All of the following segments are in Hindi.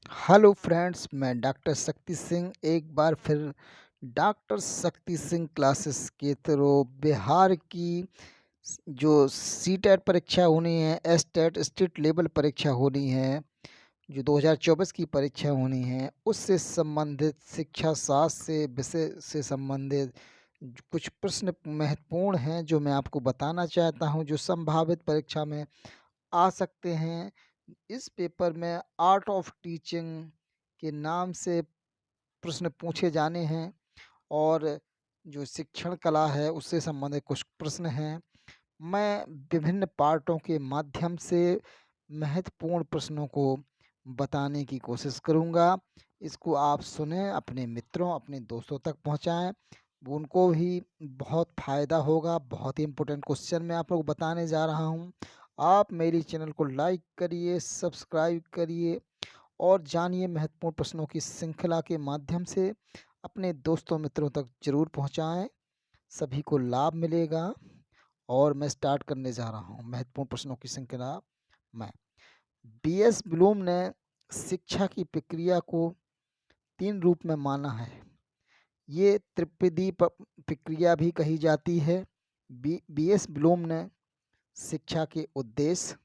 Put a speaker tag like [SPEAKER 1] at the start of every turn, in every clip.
[SPEAKER 1] हेलो फ्रेंड्स, मैं डॉक्टर शक्ति सिंह एक बार फिर डॉक्टर शक्ति सिंह क्लासेस के थ्रू बिहार की जो सीटेट परीक्षा होनी है, एसटेट स्टेट लेवल परीक्षा होनी है, जो 2024 की परीक्षा होनी है, उससे संबंधित शिक्षा शास्त्र से विषय से संबंधित कुछ प्रश्न महत्वपूर्ण हैं जो मैं आपको बताना चाहता हूं, जो संभावित परीक्षा में आ सकते हैं। इस पेपर में आर्ट ऑफ टीचिंग के नाम से प्रश्न पूछे जाने हैं और जो शिक्षण कला है उससे संबंधित कुछ प्रश्न हैं। मैं विभिन्न पार्टों के माध्यम से महत्वपूर्ण प्रश्नों को बताने की कोशिश करूँगा। इसको आप सुनें, अपने मित्रों, अपने दोस्तों तक पहुँचाएँ, उनको भी बहुत फ़ायदा होगा। बहुत ही इम्पोर्टेंट क्वेश्चन मैं आप लोग को बताने जा रहा हूँ। आप मेरी चैनल को लाइक करिए, सब्सक्राइब करिए और जानिए महत्वपूर्ण प्रश्नों की श्रृंखला के माध्यम से अपने दोस्तों मित्रों तक ज़रूर पहुँचाएँ। सभी को लाभ मिलेगा और मैं स्टार्ट करने जा रहा हूँ महत्वपूर्ण प्रश्नों की श्रृंखला में। बीएस ब्लूम ने शिक्षा की प्रक्रिया को 3 रूप में माना है। ये त्रिपदी प्रक्रिया भी कही जाती है। बीएस ब्लूम ने शिक्षा के उद्देश्य,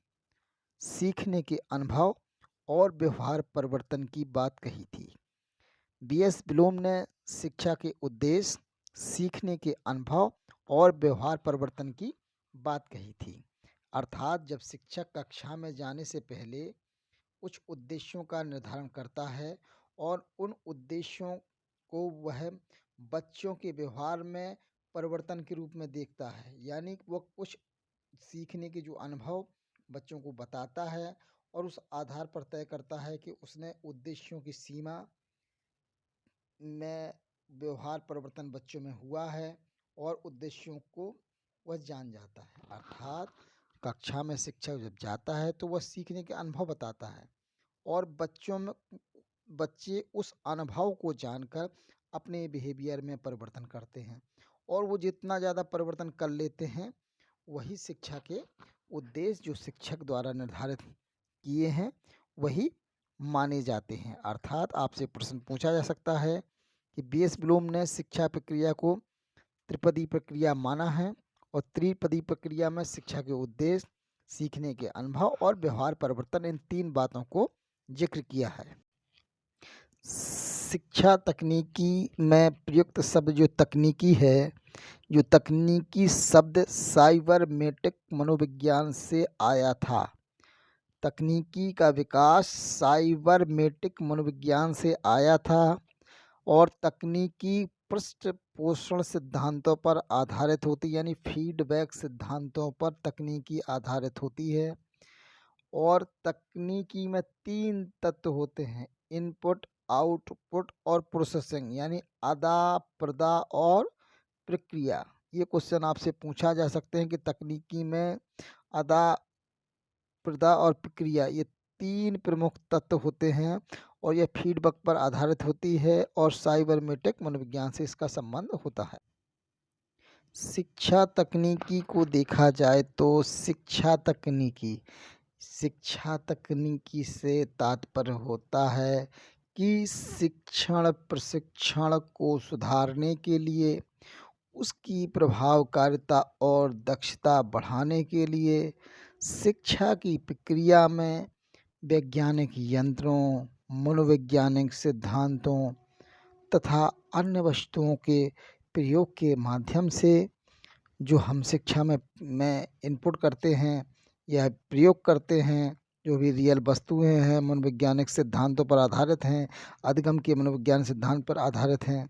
[SPEAKER 1] सीखने के अनुभव और व्यवहार परिवर्तन की बात कही थी। बीएस ब्लूम ने शिक्षा के उद्देश्य, सीखने के अनुभव और व्यवहार परिवर्तन की बात कही थी। अर्थात जब शिक्षक कक्षा में जाने से पहले कुछ उद्देश्यों का निर्धारण करता है और उन उद्देश्यों को वह बच्चों के व्यवहार में परिवर्तन के रूप में देखता है। यानी वह कुछ सीखने के जो अनुभव बच्चों को बताता है और उस आधार पर तय करता है कि उसने उद्देश्यों की सीमा में व्यवहार परिवर्तन बच्चों में हुआ है और उद्देश्यों को वह जान जाता है। अर्थात कक्षा में शिक्षक जब जाता है तो वह सीखने के अनुभव बताता है और बच्चे उस अनुभव को जानकर अपने बिहेवियर में परिवर्तन करते हैं और वो जितना ज़्यादा परिवर्तन कर लेते हैं वही शिक्षा के उद्देश्य जो शिक्षक द्वारा निर्धारित किए हैं वही माने जाते हैं। अर्थात आपसे प्रश्न पूछा जा सकता है कि बीएस ब्लूम ने शिक्षा प्रक्रिया को त्रिपदी प्रक्रिया माना है और त्रिपदी प्रक्रिया में शिक्षा के उद्देश्य, सीखने के अनुभव और व्यवहार परिवर्तन, इन 3 बातों को जिक्र किया है। शिक्षा तकनीकी में प्रयुक्त शब्द जो तकनीकी शब्द साइबरनेटिक मनोविज्ञान से आया था। तकनीकी का विकास साइबरनेटिक मनोविज्ञान से आया था और तकनीकी पृष्ठपोषण सिद्धांतों पर आधारित होती है, यानी फीडबैक सिद्धांतों पर तकनीकी आधारित होती है। और तकनीकी में 3 तत्व होते हैं: इनपुट, आउटपुट और प्रोसेसिंग, यानी अदा, प्रदा और प्रक्रिया। ये क्वेश्चन आपसे पूछा जा सकते हैं कि तकनीकी में अदा, प्रदा और प्रक्रिया, ये 3 प्रमुख तत्व होते हैं और यह फीडबैक पर आधारित होती है और साइबरनेटिक मनोविज्ञान से इसका संबंध होता है। शिक्षा तकनीकी को देखा जाए तो शिक्षा तकनीकी से तात्पर्य होता है कि शिक्षण प्रशिक्षण को सुधारने के लिए, उसकी प्रभावकारिता और दक्षता बढ़ाने के लिए शिक्षा की प्रक्रिया में वैज्ञानिक यंत्रों, मनोवैज्ञानिक सिद्धांतों तथा अन्य वस्तुओं के प्रयोग के माध्यम से जो हम शिक्षा में इनपुट करते हैं या प्रयोग करते हैं, जो भी रियल वस्तुएं हैं मनोवैज्ञानिक सिद्धांतों पर आधारित हैं, अधिगम के मनोविज्ञान सिद्धांत पर आधारित हैं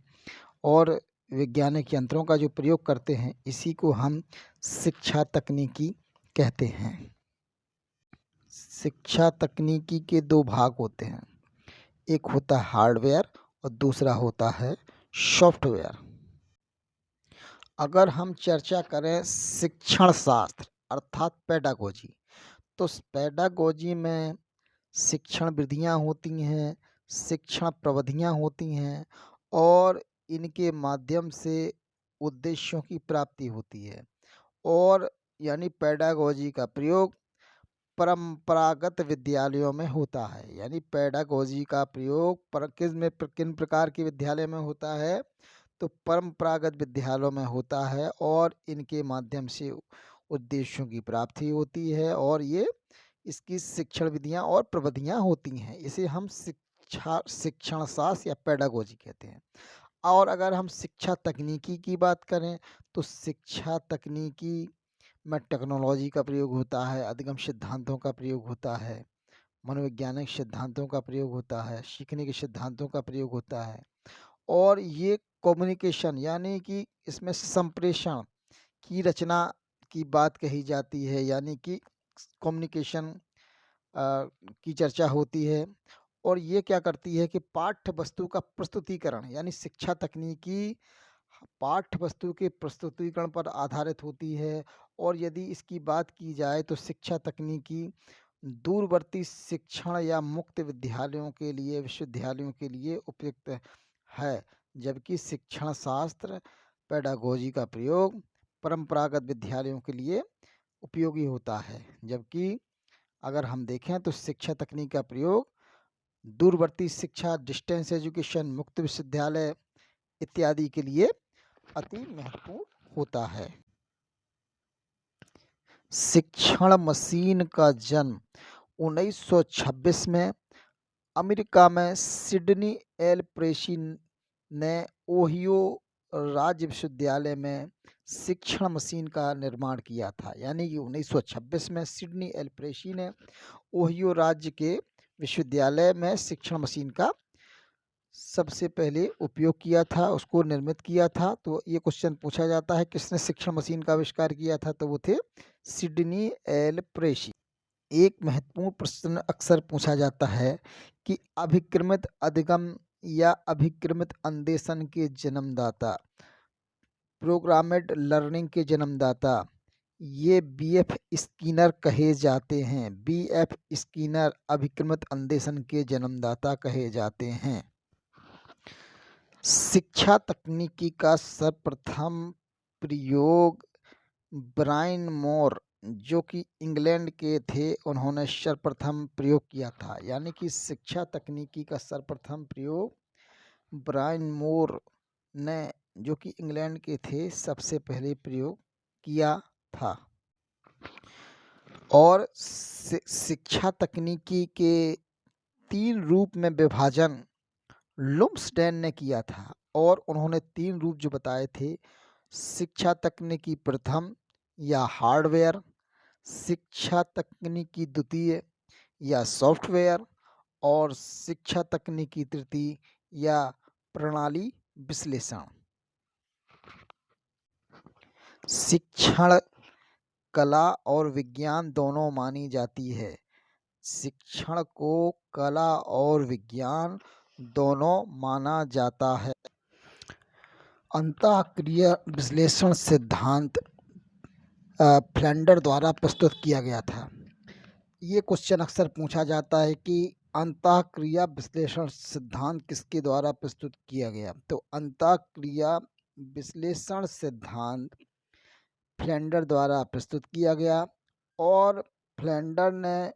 [SPEAKER 1] और वैज्ञानिक यंत्रों का जो प्रयोग करते हैं, इसी को हम शिक्षा तकनीकी कहते हैं। शिक्षा तकनीकी के 2 भाग होते हैं, एक होता है हार्डवेयर और दूसरा होता है सॉफ्टवेयर। अगर हम चर्चा करें शिक्षण शास्त्र अर्थात पेडागोजी, तो पेडागोजी में शिक्षण विधियाँ होती हैं, शिक्षण प्रविधियाँ होती हैं और इनके माध्यम से उद्देश्यों की प्राप्ति होती है। और यानी पेडागोजी का प्रयोग परंपरागत विद्यालयों में होता है। यानी पेडागोजी का प्रयोग किन प्रकार के विद्यालय में होता है, तो परंपरागत विद्यालयों में होता है और इनके माध्यम से उद्देश्यों की प्राप्ति होती है और ये इसकी शिक्षण विधियां और प्रविधियां होती हैं। इसे हम शिक्षण शास्त्र या पेडागोजी कहते हैं। और अगर हम शिक्षा तकनीकी की बात करें, तो शिक्षा तकनीकी में टेक्नोलॉजी का प्रयोग होता है, अधिगम सिद्धांतों का प्रयोग होता है, मनोवैज्ञानिक सिद्धांतों का प्रयोग होता है, सीखने के सिद्धांतों का प्रयोग होता है और ये कम्युनिकेशन यानी कि इसमें संप्रेषण की रचना की बात कही जाती है, यानी कि कम्युनिकेशन की चर्चा होती है। और ये क्या करती है कि पाठ्य वस्तु का प्रस्तुतिकरण यानी शिक्षा तकनीकी पाठ्य वस्तु के प्रस्तुतिकरण पर आधारित होती है। और यदि इसकी बात की जाए तो शिक्षा तकनीकी दूरवर्ती शिक्षण या मुक्त विद्यालयों के लिए विश्वविद्यालयों के लिए उपयुक्त है, जबकि शिक्षण शास्त्र पेडागोजी का प्रयोग परंपरागत विद्यालयों के लिए उपयोगी होता है। जबकि अगर हम देखें तो शिक्षा तकनीक का प्रयोग दूरवर्ती शिक्षा, डिस्टेंस एजुकेशन, मुक्त विश्वविद्यालय इत्यादि के लिए अति महत्वपूर्ण होता है। शिक्षण मशीन का जन्म 1926 में अमेरिका में सिडनी एल प्रेसी ने ओहियो राज्य विश्वविद्यालय में शिक्षण मशीन का निर्माण किया था। यानी कि 1926 में सिडनी एल प्रेसी ने ओहियो राज्य के विश्वविद्यालय में शिक्षण मशीन का सबसे पहले उपयोग किया था, उसको निर्मित किया था। तो ये क्वेश्चन पूछा जाता है किसने शिक्षण मशीन का आविष्कार किया था, तो वो थे सिडनी एल प्रेसी। एक महत्वपूर्ण प्रश्न अक्सर पूछा जाता है कि अभिक्रमित अधिगम या अभिक्रमित अन्वेषण के जन्मदाता, प्रोग्रामेड लर्निंग के जन्मदाता ये बीएफ स्किनर कहे जाते हैं। बीएफ स्किनर अभिक्रमित अन्वेषण के जन्मदाता कहे जाते हैं। शिक्षा तकनीकी का सर्वप्रथम प्रयोग ब्रायन मोर जो कि इंग्लैंड के थे, उन्होंने सर्वप्रथम प्रयोग किया था। यानी कि शिक्षा तकनीकी का सर्वप्रथम प्रयोग ब्रायन मोर ने जो कि इंग्लैंड के थे सबसे पहले प्रयोग किया था। और शिक्षा तकनीकी के 3 रूप में विभाजन लुम्सडेन ने किया था और उन्होंने 3 रूप जो बताए थे, शिक्षा तकनीकी प्रथम या हार्डवेयर, शिक्षा तकनीकी द्वितीय या सॉफ्टवेयर और शिक्षा तकनीकी तृतीय या प्रणाली विश्लेषण। शिक्षण कला और विज्ञान दोनों मानी जाती है। शिक्षण को कला और विज्ञान दोनों माना जाता है। अंतःक्रिया विश्लेषण सिद्धांत फ्लेंडर द्वारा प्रस्तुत किया गया था। ये क्वेश्चन अक्सर पूछा जाता है कि अंतःक्रिया विश्लेषण सिद्धांत किसके द्वारा प्रस्तुत किया गया, तो अंतःक्रिया विश्लेषण सिद्धांत फ्लेंडर द्वारा प्रस्तुत किया गया और फ्लेंडर ने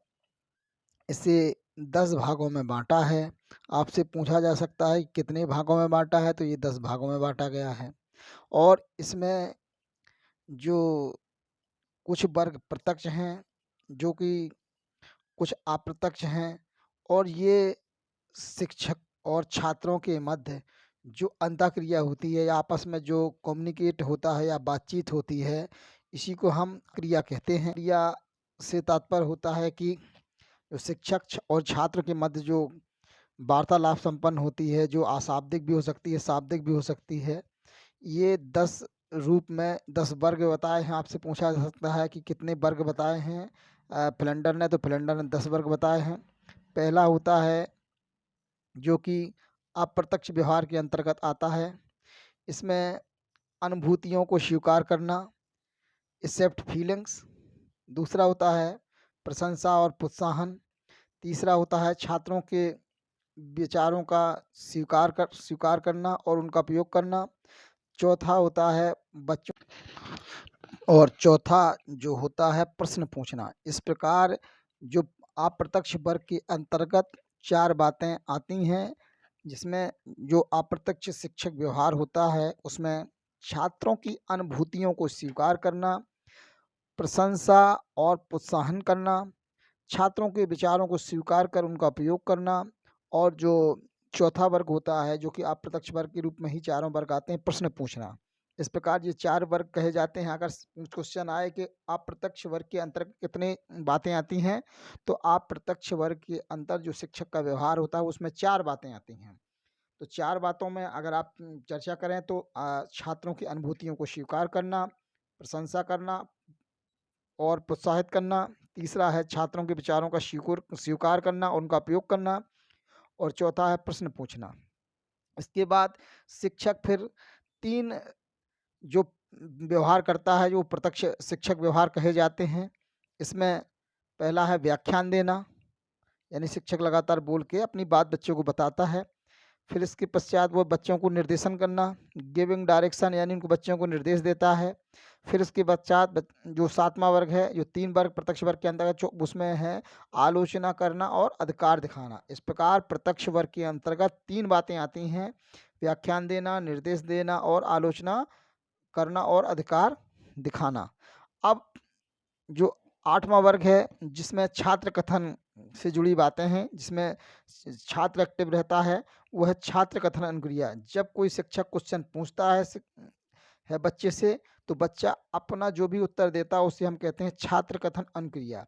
[SPEAKER 1] इसे 10 भागों में बांटा है। आपसे पूछा जा सकता है कितने भागों में बांटा है, तो ये 10 भागों में बांटा गया है। और इसमें जो कुछ वर्ग प्रत्यक्ष हैं, जो कि कुछ अप्रत्यक्ष हैं, और ये शिक्षक और छात्रों के मध्य जो अंतःक्रिया होती है या आपस में जो कम्युनिकेट होता है या बातचीत होती है, इसी को हम क्रिया कहते हैं। क्रिया से तात्पर्य होता है कि जो शिक्षक और छात्र के मध्य जो वार्तालाप संपन्न होती है, जो अशाब्दिक भी हो सकती है, शाब्दिक भी हो सकती है। ये 10 रूप में 10 वर्ग बताए हैं। आपसे पूछा जा सकता है कि कितने वर्ग बताए हैं फ्लेंडर ने, तो फ्लेंडर ने 10 वर्ग बताए हैं। पहला होता है जो कि अप्रत्यक्ष व्यवहार के अंतर्गत आता है। इसमें अनुभूतियों को स्वीकार करना, एक्सेप्ट फीलिंग्स। दूसरा होता है प्रशंसा और प्रोत्साहन। तीसरा होता है छात्रों के विचारों का स्वीकार करना और उनका उपयोग करना। चौथा होता है चौथा जो होता है प्रश्न पूछना। इस प्रकार जो अप्रत्यक्ष वर्ग के अंतर्गत 4 बातें आती हैं, जिसमें जो अप्रत्यक्ष शिक्षक व्यवहार होता है, उसमें छात्रों की अनुभूतियों को स्वीकार करना, प्रशंसा और प्रोत्साहन करना, छात्रों के विचारों को स्वीकार कर उनका प्रयोग करना, और जो चौथा वर्ग होता है, जो कि अप्रत्यक्ष वर्ग के रूप में ही चारों वर्ग आते हैं, प्रश्न पूछना। इस प्रकार ये 4 वर्ग कहे जाते हैं। अगर क्वेश्चन आए कि अप्रत्यक्ष वर्ग के अंतर्गत कितनी बातें आती हैं, तो अप्रत्यक्ष वर्ग के अंतर जो शिक्षक का व्यवहार होता है, उसमें 4 बातें आती हैं। तो 4 बातों में अगर आप चर्चा करें तो छात्रों की अनुभूतियों को स्वीकार करना, प्रशंसा करना और प्रोत्साहित करना। तीसरा है छात्रों के विचारों का स्वीकार करना और उनका उपयोग करना, और चौथा है प्रश्न पूछना। इसके बाद शिक्षक फिर 3 जो व्यवहार करता है, जो प्रत्यक्ष शिक्षक व्यवहार कहे जाते हैं। इसमें पहला है व्याख्यान देना, यानी शिक्षक लगातार बोल के अपनी बात बच्चों को बताता है। फिर इसके पश्चात वो बच्चों को निर्देशन करना, गिविंग डायरेक्शन, यानी उनको बच्चों को निर्देश देता है। फिर उसके पश्चात जो 7वां वर्ग है, जो 3 वर्ग प्रत्यक्ष वर्ग के अंतर्गत जो उसमें है आलोचना करना और अधिकार दिखाना। इस प्रकार प्रत्यक्ष वर्ग के अंतर्गत 3 बातें आती हैं: व्याख्यान देना, निर्देश देना और आलोचना करना और अधिकार दिखाना। अब जो 8वां वर्ग है, जिसमें छात्र कथन से जुड़ी बातें हैं, जिसमें छात्र एक्टिव रहता है, वो है छात्र कथन अनुक्रिया। जब कोई शिक्षक क्वेश्चन पूछता है बच्चे से, तो बच्चा अपना जो भी उत्तर देता है उसे हम कहते हैं छात्र कथन अनुक्रिया।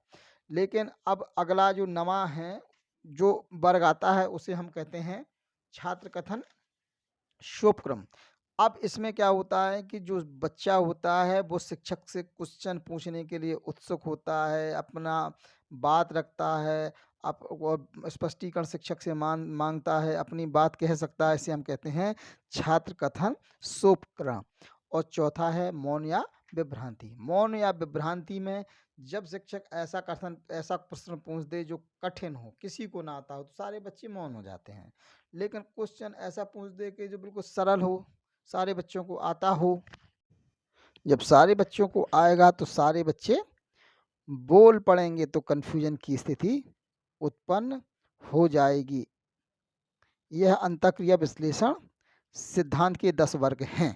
[SPEAKER 1] लेकिन अब अगला जो नवा है, जो वर्ग आता है, उसे हम कहते हैं छात्र कथन शोभक्रम। अब इसमें क्या होता है कि जो बच्चा होता है वो शिक्षक से क्वेश्चन पूछने के लिए उत्सुक होता है, अपना बात रखता है, और स्पष्टीकरण शिक्षक से मांगता है, अपनी बात कह सकता है। इसे हम कहते हैं छात्र कथन सोपक्रम। और चौथा है मौन या विभ्रांति। मौन या विभ्रांति में जब शिक्षक ऐसा प्रश्न पूछ दे जो कठिन हो, किसी को ना आता हो, तो सारे बच्चे मौन हो जाते हैं। लेकिन क्वेश्चन ऐसा पूछ दे कि जो बिल्कुल सरल हो, सारे बच्चों को आता हो, जब सारे बच्चों को आएगा तो सारे बच्चे बोल पड़ेंगे, तो कन्फ्यूजन की स्थिति उत्पन्न हो जाएगी। यह अंतःक्रिया विश्लेषण सिद्धांत के 10 वर्ग हैं।